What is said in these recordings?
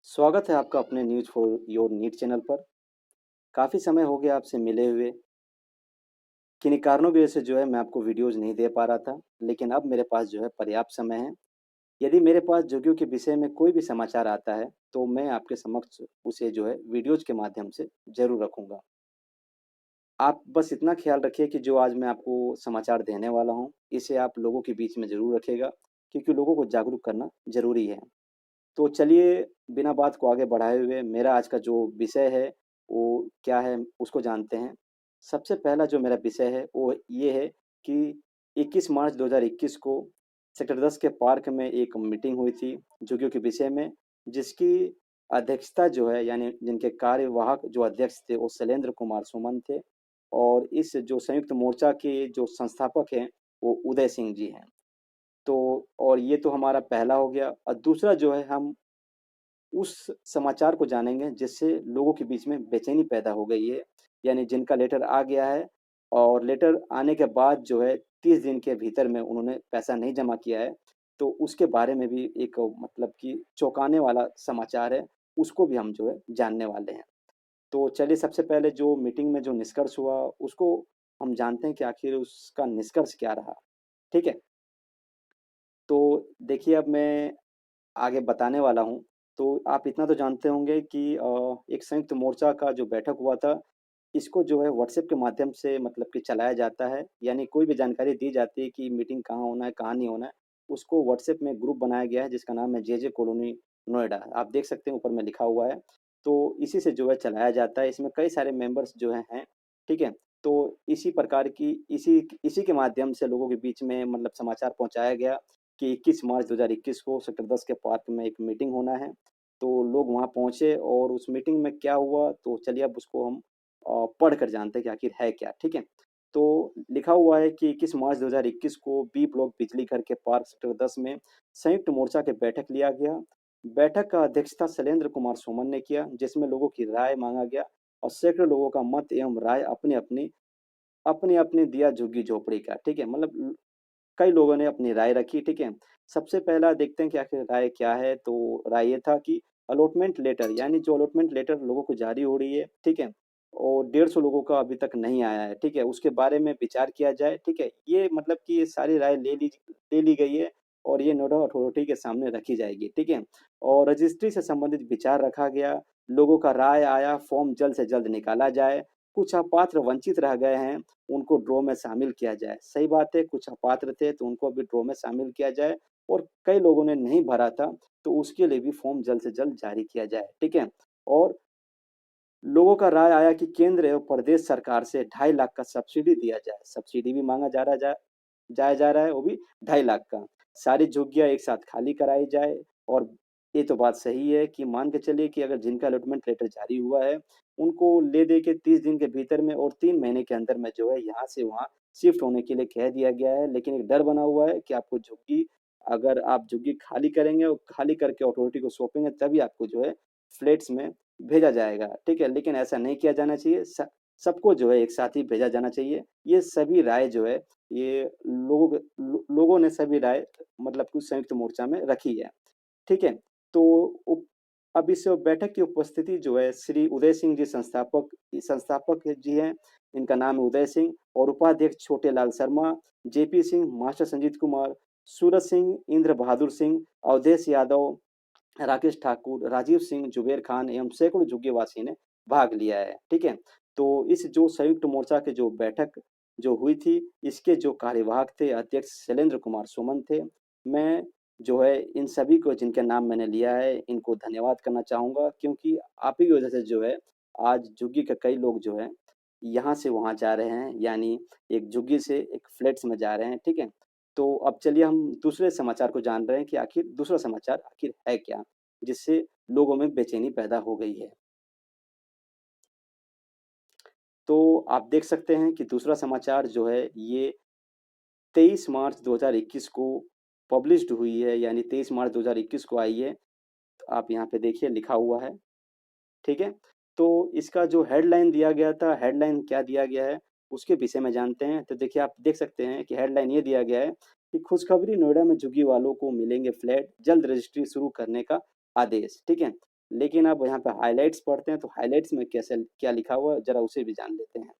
स्वागत है आपका अपने news for your need channel पर। काफ़ी समय हो गया आपसे मिले हुए। किन्हीं कारणों की वजह से जो है मैं आपको वीडियोज़ नहीं दे पा रहा था, लेकिन अब मेरे पास जो है पर्याप्त समय है। यदि मेरे पास जगहों के विषय में कोई भी समाचार आता है, तो मैं आपके समक्ष उसे जो है वीडियोज़ के माध्यम से ज़रूर रखूँगा। आप बस इतना ख़्याल रखिए कि जो आज मैं आपको समाचार देने वाला हूँ, इसे आप लोगों के बीच में ज़रूर रखिएगा, क्योंकि लोगों को जागरूक करना ज़रूरी है। तो चलिए बिना बात को आगे बढ़ाए हुए मेरा आज का जो विषय है वो क्या है उसको जानते हैं। सबसे पहला जो मेरा विषय है वो ये है कि 21 मार्च 2021 को सेक्टर 10 के पार्क में एक मीटिंग हुई थी झुग्गियों के विषय में, जिसकी अध्यक्षता जो है यानी जिनके कार्यवाहक जो अध्यक्ष थे वो शैलेंद्र कुमार सुमन थे, और इस जो संयुक्त मोर्चा के जो संस्थापक हैं वो उदय सिंह जी हैं। तो और ये तो हमारा पहला हो गया, और दूसरा जो है हम उस समाचार को जानेंगे जिससे लोगों के बीच में बेचैनी पैदा हो गई है, यानी जिनका लेटर आ गया है और लेटर आने के बाद जो है 30 दिन के भीतर में उन्होंने पैसा नहीं जमा किया है, तो उसके बारे में भी एक मतलब कि चौंकाने वाला समाचार है, उसको भी हम जो है जानने वाले हैं। तो चलिए सबसे पहले जो मीटिंग में जो निष्कर्ष हुआ उसको हम जानते हैं कि आखिर उसका निष्कर्ष क्या रहा। ठीक है? तो देखिए अब मैं आगे बताने वाला हूँ। तो आप इतना तो जानते होंगे कि एक संयुक्त मोर्चा का जो बैठक हुआ था, इसको जो है व्हाट्सएप के माध्यम से मतलब कि चलाया जाता है। यानी कोई भी जानकारी दी जाती है कि मीटिंग कहाँ होना है, कहाँ नहीं होना है, उसको व्हाट्सएप में ग्रुप बनाया गया है जिसका नाम है जेजे कॉलोनी नोएडा। आप देख सकते हैं ऊपर में लिखा हुआ है। तो इसी से जो है चलाया जाता है। इसमें कई सारे मेंबर्स जो हैं, ठीक है? तो इसी प्रकार की इसी इसी के माध्यम से लोगों के बीच में मतलब समाचार पहुँचाया गया कि 21 मार्च 2021 को सेक्टर 10 के पार्क में एक मीटिंग होना है। तो लोग वहाँ पहुँचे और उस मीटिंग में क्या हुआ, तो चलिए अब उसको हम पढ़ कर जानते हैं कि आखिर है क्या, ठीक है? तो लिखा हुआ है कि 21 मार्च 2021 को बी ब्लॉक बिजली घर के पार्क सेक्टर 10 में संयुक्त मोर्चा की बैठक लिया गया। बैठक का अध्यक्षता शैलेंद्र कुमार सुमन ने किया, जिसमें लोगों की राय माँगा गया और सैकड़ों लोगों का मत एवं राय अपनी-अपनी दिया झुग्गी-झोपड़ी का, ठीक है? मतलब कई लोगों ने अपनी राय रखी, ठीक है? सबसे पहला देखते हैं कि आखिर राय क्या है, तो राय ये था कि अलॉटमेंट लेटर यानी जो अलॉटमेंट लेटर लोगों को जारी हो रही है, ठीक है? और 150 लोगों का अभी तक नहीं आया है, ठीक है? उसके बारे में विचार किया जाए, ठीक है? ये मतलब कि ये सारी राय ले ली गई है और ये नोडा अथॉरिटी के सामने रखी जाएगी, ठीक है? और रजिस्ट्री से संबंधित विचार रखा गया, लोगों का राय आया, फॉर्म जल्द से जल्द निकाला जाए, कुछ अपात्र वंचित रह गए हैं, उनको ड्रॉ में शामिल किया जाए। सही बात है, कुछ अपात्र थे तो उनको भी ड्रॉ में शामिल किया जाए, और कई लोगों ने नहीं भरा था, तो उसके लिए भी फॉर्म जल्द से जल्द जारी किया जाए, ठीक है? और लोगों का राय आया कि केंद्र एवं प्रदेश सरकार से 2.5 लाख का सब्सिडी दिया जाए। सब्सिडी भी माँगा जाया जा रहा है, वो भी 2.5 लाख का। सारी झुग्गियाँ एक साथ खाली कराई जाए, और ये तो बात सही है कि मान के चलिए कि अगर जिनका अलॉटमेंट लेटर जारी हुआ है, उनको ले दे के 30 दिन के भीतर में और 3 महीने के अंदर में जो है यहाँ से वहाँ शिफ्ट होने के लिए कह दिया गया है। लेकिन एक डर बना हुआ है कि आपको झुग्गी अगर आप झुग्गी खाली करेंगे और खाली करके अथॉरिटी को सौंपेंगे तभी आपको जो है फ्लैट्स में भेजा जाएगा, ठीक है? लेकिन ऐसा नहीं किया जाना चाहिए। सबको जो है एक साथ ही भेजा जाना चाहिए। ये सभी राय जो है ये लोगों ने सभी राय मतलब कि संयुक्त मोर्चा में रखी है, ठीक है? तो उप अब इस बैठक की उपस्थिति जो है श्री उदय सिंह जी संस्थापक जी हैं, इनका नाम है उदय सिंह, और उपाध्यक्ष छोटेलाल शर्मा, जेपी सिंह, मास्टर संजीत कुमार, सूरज सिंह, इंद्र बहादुर सिंह, अवधेश यादव, राकेश ठाकुर, राजीव सिंह, जुबेर खान एवं सैकड़ों झुग्गीवासी ने भाग लिया है, ठीक है? तो इस जो संयुक्त मोर्चा की जो बैठक जो हुई थी, इसके जो कार्यवाहक थे, अध्यक्ष शैलेंद्र कुमार सुमन थे। मैं जो है इन सभी को जिनके नाम मैंने लिया है, इनको धन्यवाद करना चाहूँगा, क्योंकि आप ही की वजह से जो है आज झुग्गी के कई लोग जो हैं, यहाँ से वहाँ जा रहे हैं, यानी एक झुग्गी से एक फ्लैट्स में जा रहे हैं, ठीक है? तो अब चलिए हम दूसरे समाचार को जान रहे हैं कि आखिर दूसरा समाचार आखिर है क्या, जिससे लोगों में बेचैनी पैदा हो गई है। तो आप देख सकते हैं कि दूसरा समाचार जो है ये 23 मार्च 2021 को पब्लिश्ड हुई है, यानी 23 मार्च 2021 को आई है। तो आप यहाँ पे देखिए लिखा हुआ है, ठीक है? तो इसका जो हेडलाइन दिया गया था, हेडलाइन क्या दिया गया है, उसके विषय में जानते हैं। तो देखिए आप देख सकते हैं कि हेडलाइन ये दिया गया है कि खुशखबरी, नोएडा में झुग्गी वालों को मिलेंगे फ्लैट, जल्द रजिस्ट्री शुरू करने का आदेश, ठीक है? लेकिन अब यहाँ पे हाइलाइट्स पढ़ते हैं तो हाइलाइट्स में कैसे क्या लिखा हुआ है ज़रा उसे भी जान लेते हैं।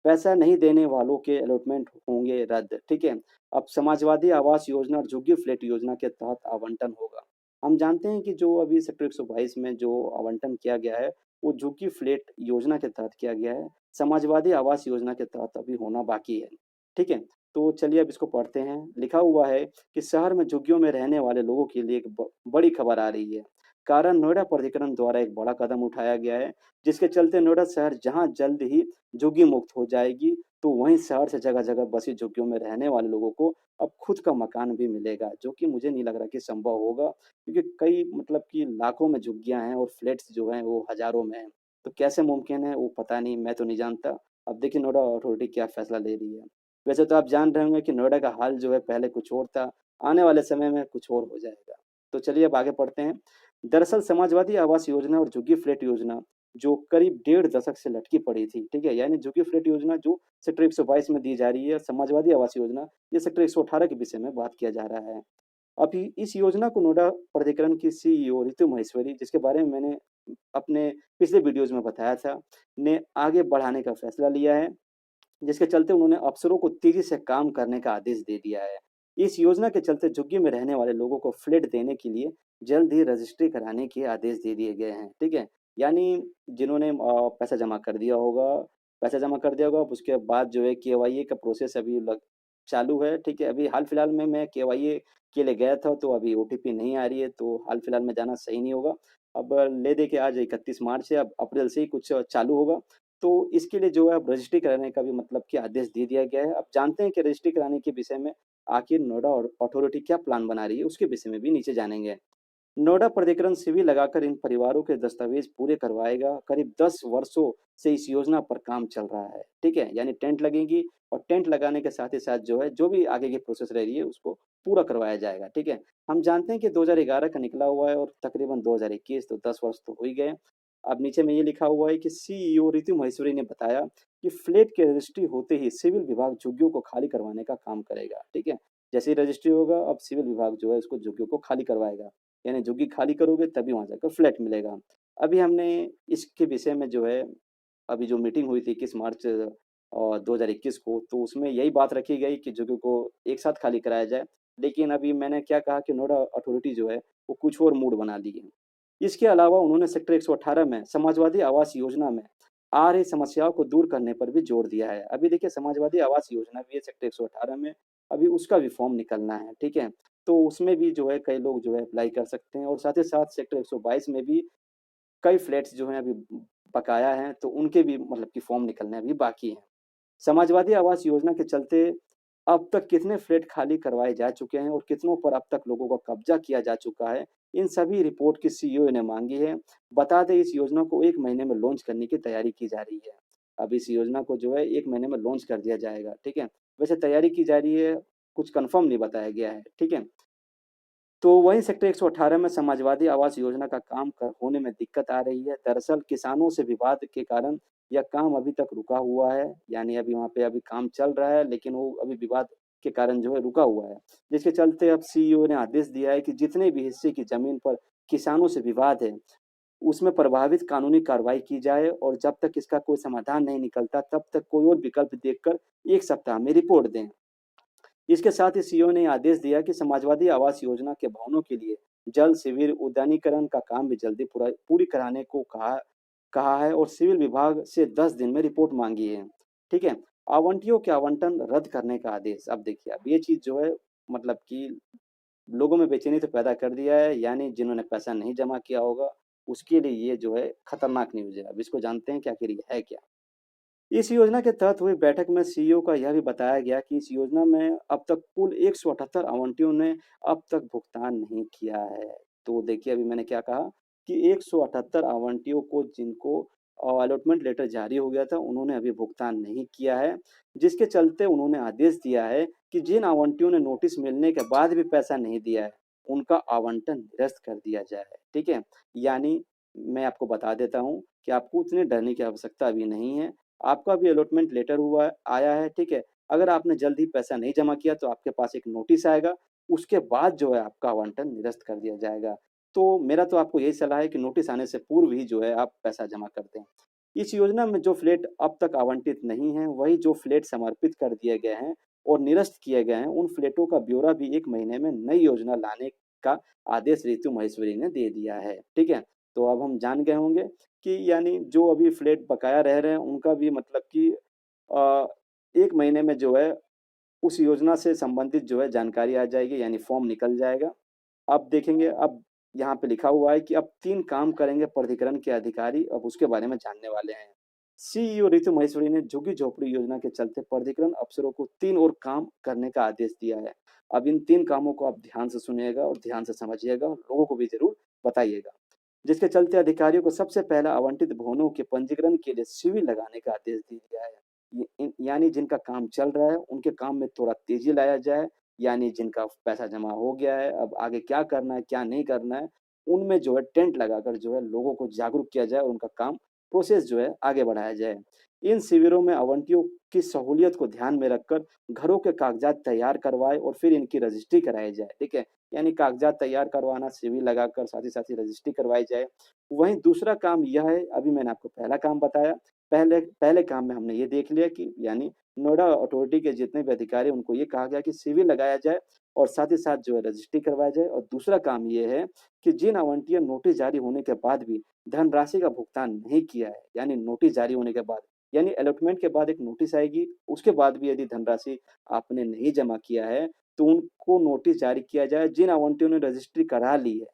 पैसा नहीं देने वालों के अलॉटमेंट होंगे रद्द, ठीक है। अब समाजवादी आवास योजना और झुग्गी फ्लैट योजना के तहत आवंटन होगा। हम जानते हैं कि जो अभी सेक्टर 122 में जो आवंटन किया गया है वो झुग्गी फ्लैट योजना के तहत किया गया है, समाजवादी आवास योजना के तहत अभी होना बाकी है, ठीक है। तो चलिए अब इसको पढ़ते हैं। लिखा हुआ है कि शहर में झुग्गियों में रहने वाले लोगों के लिए एक बड़ी खबर आ रही है। कारण नोएडा प्राधिकरण द्वारा एक बड़ा कदम उठाया गया है, जिसके चलते नोएडा शहर जहां जल्द ही झुग्गी मुक्त हो जाएगी, तो वहीं शहर से जगह-जगह बसी झुग्गियों में रहने वाले लोगों को अब खुद का मकान भी मिलेगा, जो कि मुझे नहीं लग रहा कि संभव होगा, क्योंकि कई मतलब कि लाखों में झुग्गियाँ हैं और फ्लैट्स जो हैं वो हज़ारों में हैं। तो कैसे मुमकिन है वो पता नहीं, मैं तो नहीं जानता। अब देखिए नोएडा अथॉरिटी क्या फैसला ले रही है। वैसे तो आप जान रहे होंगे कि नोएडा का हाल जो है पहले कुछ और था, आने वाले समय में कुछ और हो जाएगा। तो चलिए अब आगे पढ़ते हैं। दरअसल समाजवादी आवास योजना और झुग्गी फ्लैट योजना जो करीब डेढ़ दशक से लटकी पड़ी थी, ठीक है? यानी झुग्गी फ्लैट योजना जो सेक्टर 122 में दी जा रही है, समाजवादी आवास योजना ये सेक्टर 118 के विषय में बात किया जा रहा है। अभी इस योजना को नोएडा प्राधिकरण की सीईओ रितु महेश्वरी, जिसके बारे में मैंने अपने पिछले वीडियोज़ में बताया था, ने आगे बढ़ाने का फैसला लिया है, जिसके चलते उन्होंने अफसरों को तेज़ी से काम करने का आदेश दे दिया है। इस योजना के चलते झुग्गी में रहने वाले लोगों को फ्लैट देने के लिए जल्द ही रजिस्ट्री कराने के आदेश दे दिए गए हैं, ठीक है? यानी जिन्होंने पैसा जमा कर दिया होगा, उसके बाद जो है केवाईए का प्रोसेस अभी लग चालू है, ठीक है? अभी हाल-फिलहाल में मैं केवाईए के लिए गया था, तो अभी ओटीपी नहीं आ रही है, तो हाल-फिलहाल में जाना सही नहीं होगा। अब ले दे के आज 31 मार्च है, अब अप्रैल से ही कुछ चालू होगा। तो इसके लिए जो है अब रजिस्ट्री कराने का भी मतलब कि आदेश दे दिया गया है। अब जानते हैं कि रजिस्ट्री कराने के विषय में आखिर नोएडा और अथॉरिटी क्या प्लान बना रही है, उसके विषय में भी नीचे जानेंगे। नोएडा प्राधिकरण शिविर लगाकर इन परिवारों के दस्तावेज पूरे करवाएगा। करीब 10 वर्षों से इस योजना पर काम चल रहा है, ठीक है? यानी टेंट लगेगी और टेंट लगाने के साथ ही साथ जो है, जो भी आगे की प्रोसेस रह रही है, उसको पूरा करवाया जाएगा, ठीक है? हम जानते हैं कि 2011 का निकला हुआ है और तकरीबन 2021 तो 10 वर्ष तो हो ही गए। अब नीचे में ये लिखा हुआ है कि सीईओ रितु महेश्वरी ने बताया कि फ्लैट की रजिस्ट्री होते ही सिविल विभाग झुग्गियों को खाली करवाने का काम करेगा, ठीक है? जैसे ही रजिस्ट्री होगा, अब सिविल विभाग जो है उसको झुग्गियों को खाली करवाएगा। यानी झुग्गी खाली करोगे तभी वहाँ जाकर फ्लैट मिलेगा। अभी हमने इसके विषय में जो है, अभी जो मीटिंग हुई थी 21 मार्च 2021 को, तो उसमें यही बात रखी गई कि झुग्गी को एक साथ खाली कराया जाए। लेकिन अभी मैंने क्या कहा कि नोएडा अथॉरिटी जो है, वो कुछ और मूड बना ली है। इसके अलावा उन्होंने सेक्टर 118 में समाजवादी आवास योजना में आ रही समस्याओं को दूर करने पर भी जोर दिया है। अभी देखिए समाजवादी आवास योजना भी है सेक्टर 118 में, अभी उसका भी फॉर्म निकलना है, ठीक है? तो उसमें भी जो है कई लोग जो है अप्लाई कर सकते हैं और साथ ही साथ सेक्टर 122 में भी कई फ्लैट्स जो हैं अभी बकाया हैं, तो उनके भी मतलब कि फॉर्म निकलने अभी बाकी हैं। समाजवादी आवास योजना के चलते अब तक कितने फ्लैट खाली करवाए जा चुके हैं और कितनों पर अब तक लोगों का कब्जा किया जा चुका है, इन सभी रिपोर्ट की सीईओ ने मांगी है। बता दें इस योजना को 1 महीने में लॉन्च करने की तैयारी की जा रही है। अब इस योजना को जो है 1 महीने में लॉन्च कर दिया जाएगा, ठीक है? वैसे तैयारी की जा रही है, कुछ कन्फर्म नहीं बताया गया है, ठीक है? तो वहीं सेक्टर 118 में समाजवादी आवास योजना का काम होने में दिक्कत आ रही है। दरअसल किसानों से विवाद के कारण यह काम अभी तक रुका हुआ है, यानी अभी वहाँ पे अभी काम चल रहा है, लेकिन वो अभी विवाद के कारण जो है रुका हुआ है। जिसके चलते अब सीईओ ने आदेश दिया है कि जितने भी हिस्से की जमीन पर किसानों से विवाद है, उसमें प्रभावित कानूनी कार्रवाई की जाए और जब तक इसका कोई समाधान नहीं निकलता, तब तक कोई और विकल्प देखकर 1 सप्ताह में रिपोर्ट दें। इसके साथ ही सीईओ ने आदेश दिया कि समाजवादी आवास योजना के भवनों के लिए जल शिविर उद्यानीकरण का काम भी जल्दी पूरी कराने को कहा कहा है और सिविल विभाग से 10 दिन में रिपोर्ट मांगी है, ठीक है। आवंटियों के आवंटन रद्द करने का आदेश। अब देखिए अब ये चीज जो है मतलब कि लोगों में बेचैनी तो पैदा कर दिया है, यानी जिन्होंने पैसा नहीं जमा किया होगा उसके लिए ये जो है खतरनाक न्यूज है। अब इसको जानते हैं कि आखिर ये है क्या। इस योजना के तहत हुई बैठक में सीईओ का यह भी बताया गया कि इस योजना में अब तक कुल 178 आवंटियों ने अब तक भुगतान नहीं किया है। तो देखिए अभी मैंने क्या कहा कि 178 आवंटियों को जिनको अलॉटमेंट लेटर जारी हो गया था उन्होंने अभी भुगतान नहीं किया है, जिसके चलते उन्होंने आदेश दिया है कि जिन आवंटियों ने नोटिस मिलने के बाद भी पैसा नहीं दिया है उनका आवंटन निरस्त कर दिया जाए, ठीक है। यानी मैं आपको बता देता हूँ कि आपको उतने डरने की आवश्यकता अभी नहीं है। आपका भी अलॉटमेंट लेटर हुआ आया है, ठीक है? अगर आपने जल्द ही पैसा नहीं जमा किया तो आपके पास एक नोटिस आएगा, उसके बाद जो है आपका आवंटन निरस्त कर दिया जाएगा। तो मेरा तो आपको यही सलाह है कि नोटिस आने से पूर्व ही जो है आप पैसा जमा कर दें। इस योजना में जो फ्लैट अब तक आवंटित नहीं हैं, वही जो फ्लैट समर्पित कर दिए गए हैं और निरस्त किए गए हैं, उन फ्लैटों का ब्यौरा भी 1 महीने में नई योजना लाने का आदेश ऋतु महेश्वरी ने दे दिया है। ठीक है? तो अब हम जान गए होंगे कि यानी जो अभी फ्लैट बकाया रह रहे हैं, उनका भी मतलब कि 1 महीने में जो है उस योजना से संबंधित जो है जानकारी आ जाएगी, यानी फॉर्म निकल जाएगा। अब देखेंगे, अब यहाँ पे लिखा हुआ है कि अब 3 काम करेंगे प्राधिकरण के अधिकारी, अब उसके बारे में जानने वाले हैं। सीईओ ऋतु महेश्वरी ने झुग्गी-झोपड़ी योजना के चलते प्राधिकरण अफसरों को 3 और काम करने का आदेश दिया है। अब इन 3 कामों को आप ध्यान से सुनिएगा और ध्यान से समझिएगा और लोगों को भी ज़रूर बताइएगा। जिसके चलते अधिकारियों को सबसे पहला आवंटित भवनों के पंजीकरण के लिए शिविर लगाने का आदेश दे दिया है। यानी जिनका काम चल रहा है, उनके काम में थोड़ा तेज़ी लाया जाए, यानी जिनका पैसा जमा हो गया है, अब आगे क्या करना है, क्या नहीं करना है, उनमें जो है टेंट लगाकर जो है लोगों को जागरूक किया जाए और उनका काम प्रोसेस जो है आगे बढ़ाया जाए। इन शिविरों में आवंटियों की सहूलियत को ध्यान में रखकर घरों के कागज़ात तैयार करवाए और फिर इनकी रजिस्ट्री कराई जाए, ठीक है? यानी कागज़ात तैयार करवाना, शिविर लगाकर साथ ही रजिस्ट्री करवाई जाए। वहीं दूसरा काम यह है, अभी मैंने आपको पहला काम बताया, पहले पहले काम में हमने ये देख लिया कि यानी नोएडा अथॉरिटी के जितने भी अधिकारी हैं, उनको ये कहा गया कि शिविर लगाया जाए और साथ ही साथ जो है रजिस्ट्री करवाया जाए और दूसरा काम ये है कि जिन आवंटियों नोटिस जारी होने के बाद भी धनराशि का भुगतान नहीं किया है, यानी नोटिस जारी होने के बाद, यानी अलॉटमेंट के बाद एक नोटिस आएगी, उसके बाद भी यदि धनराशि आपने नहीं जमा किया है, तो उनको नोटिस जारी किया जाए। जिन आवंटियों ने रजिस्ट्री करा ली है,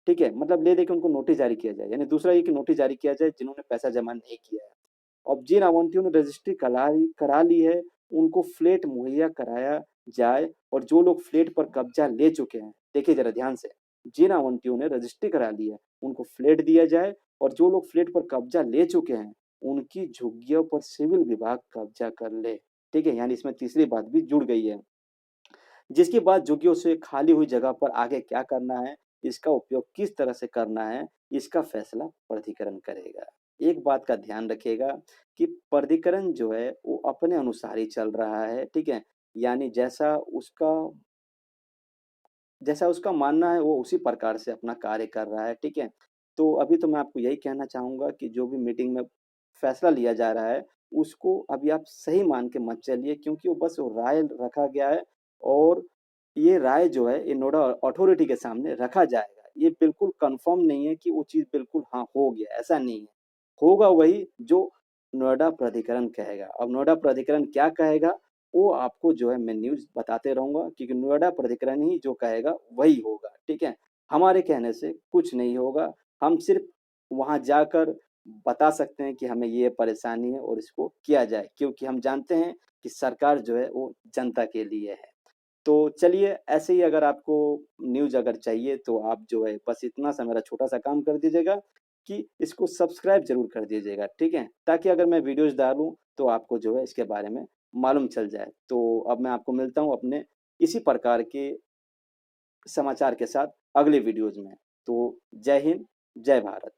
ठीक है? मतलब ले दे के उनको नोटिस जारी किया जाए, यानी दूसरा ये कि नोटिस जारी किया जाए जिन्होंने पैसा जमा नहीं किया है। अब जिन आवंटियों ने रजिस्ट्री करा ली है, उनको फ्लैट मुहैया कराया जाए और जो लोग फ्लैट पर कब्जा ले चुके हैं, देखिए ज़रा ध्यान से, जिन आवंटियों ने रजिस्ट्री करा ली है, उनको फ्लैट दिया जाए और जो लोग फ्लैट पर कब्जा ले चुके हैं, उनकी झुग्गियों पर सिविल विभाग कब्जा कर ले। ठीक है? यानी इसमें तीसरी बात भी जुड़ गई है। जिसके बाद झुग्गियों से खाली हुई जगह पर आगे क्या करना है, इसका उपयोग किस तरह से करना है, इसका फैसला प्राधिकरण करेगा। एक बात का ध्यान रखिएगा कि प्राधिकरण जो है वो अपने अनुसार ही चल रहा है, ठीक है? यानी जैसा उसका मानना है वो उसी प्रकार से अपना कार्य कर रहा है, ठीक है? तो अभी तो मैं आपको यही कहना चाहूँगा कि जो भी मीटिंग में फैसला लिया जा रहा है, उसको अभी आप सही मान के मत चलिए, क्योंकि वो बस वो राय रखा गया है और ये राय जो है ये नोडा अथॉरिटी के सामने रखा जाएगा। ये बिल्कुल कन्फर्म नहीं है कि वो चीज़ बिल्कुल हाँ, हो गया, ऐसा नहीं है। होगा वही जो नोएडा प्राधिकरण कहेगा। अब नोएडा प्राधिकरण क्या कहेगा, वो आपको जो है मैं न्यूज़ बताते रहूँगा, क्योंकि नोएडा प्राधिकरण ही जो कहेगा वही होगा, ठीक है? हमारे कहने से कुछ नहीं होगा, हम सिर्फ़ वहाँ जाकर बता सकते हैं कि हमें ये परेशानी है और इसको किया जाए, क्योंकि हम जानते हैं कि सरकार जो है वो जनता के लिए है। तो चलिए, ऐसे ही अगर आपको न्यूज़ अगर चाहिए तो आप जो है बस इतना सा मेरा छोटा-सा काम कर दीजिएगा कि इसको सब्सक्राइब ज़रूर कर दीजिएगा, ठीक है? ताकि अगर मैं वीडियोज़ डालूँ तो आपको जो है इसके बारे में मालूम चल जाए। तो अब मैं आपको मिलता हूँ अपने इसी प्रकार के समाचार के साथ अगले वीडियोज़ में। तो जय हिंद, जय भारत।